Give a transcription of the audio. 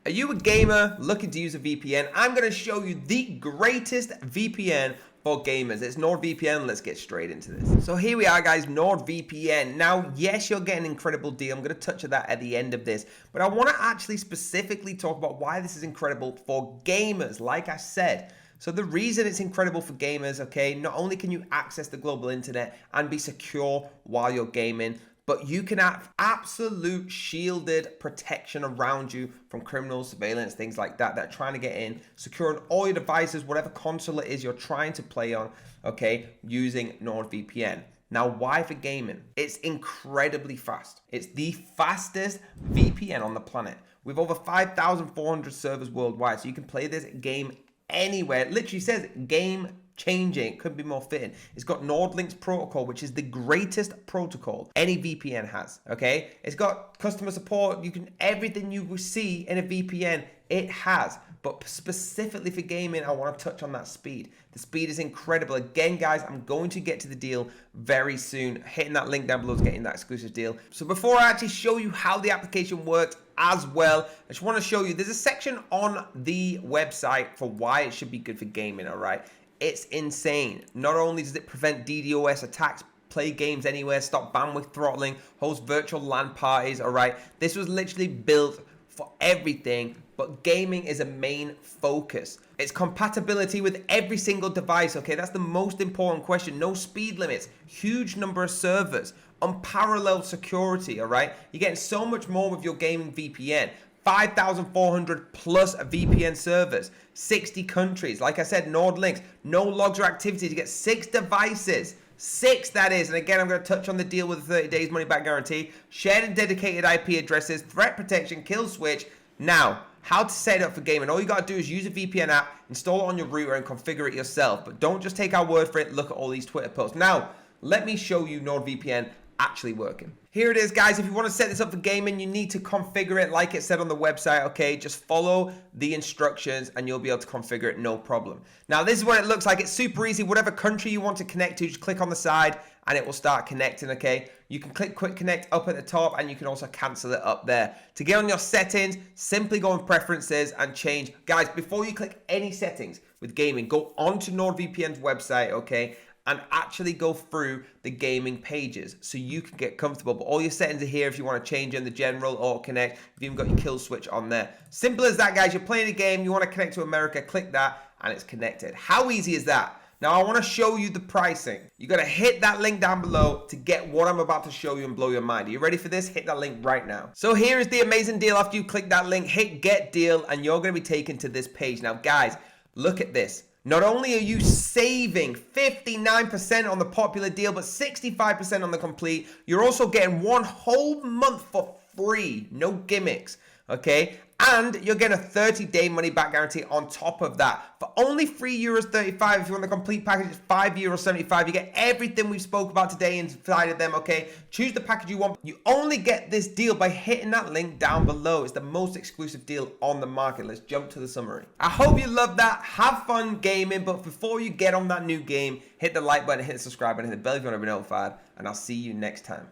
Are you a gamer looking to use a VPN? I'm going to show you the greatest VPN for gamers. It's NordVPN. Let's get straight into this. So here we are, guys, NordVPN. Now, yes, you're getting an incredible deal. I'm going to touch on that at the end of this, but I want to actually specifically talk about why this is incredible for gamers, like I said. So the reason it's incredible for gamers, okay, not only can you access the global internet and be secure while you're gaming, but you can have absolute shielded protection around you from criminals, surveillance, things like that that are trying to get in, securing all your devices, whatever console it is you're trying to play on, okay, using NordVPN. Now, why for gaming? It's incredibly fast. It's the fastest VPN on the planet with over 5,400 servers worldwide. So you can play this game anywhere. It literally says game changing. It couldn't be more fitting. It's got NordLink's protocol, which is the greatest protocol any VPN has. Okay, it's got customer support. You can everything you will see in a VPN it has. But specifically for gaming, I want to touch on that speed. The speed is incredible. Again, guys, I'm going to get to the deal very soon. Hitting that link down below is getting that exclusive deal. So before I actually show you how the application works as well, I just want to show you there's a section on the website for why it should be good for gaming. All right. It's insane. Not only does it prevent DDoS attacks, play games anywhere, stop bandwidth throttling, host virtual LAN parties, all right? This was literally built for everything, but gaming is a main focus. It's compatibility with every single device, okay? That's the most important question. No speed limits, huge number of servers, unparalleled security, all right? You're getting so much more with your gaming VPN. 5,400 plus VPN servers, 60 countries. Like I said, NordLinks, no logs or activities. You get 6 devices. 6, that is. And again, I'm going to touch on the deal with the 30 days money back guarantee, shared and dedicated IP addresses, threat protection, kill switch. Now, how to set it up for gaming. All you got to do is use a VPN app, install it on your router, and configure it yourself. But don't just take our word for it. Look at all these Twitter posts. Now, let me show you NordVPN actually working. Here it is, guys. If you want to set this up for gaming, you need to configure it like it said on the website, okay? Just follow the instructions and you'll be able to configure it, no problem. Now, this is what it looks like. It's super easy. Whatever country you want to connect to, just click on the side and it will start connecting, okay? You can click Quick Connect up at the top and you can also cancel it up there. To get on your settings, simply go in Preferences and change. Guys, before you click any settings with gaming, go onto NordVPN's website, okay? And actually go through the gaming pages so you can get comfortable. But all your settings are here if you want to change in the general or connect. You've even got your kill switch on there. Simple as that, guys. You're playing a game, you want to connect to America, click that, and it's connected. How easy is that? Now, I want to show you the pricing. You got to hit that link down below to get what I'm about to show you and blow your mind. Are you ready for this? Hit that link right now. So here is the amazing deal. After you click that link, hit Get Deal, and you're going to be taken to this page. Now, guys, look at this. Not only are you saving 59% on the popular deal, but 65% on the complete, you're also getting 1 whole month for free. No gimmicks, okay? And you're getting a 30-day money-back guarantee on top of that. For only €3.35, if you want the complete package, it's €5.75. You get everything we spoke about today inside of them, okay? Choose the package you want. You only get this deal by hitting that link down below. It's the most exclusive deal on the market. Let's jump to the summary. I hope you love that. Have fun gaming, but before you get on that new game, hit the like button, hit the subscribe button, hit the bell if you want to be notified, and I'll see you next time.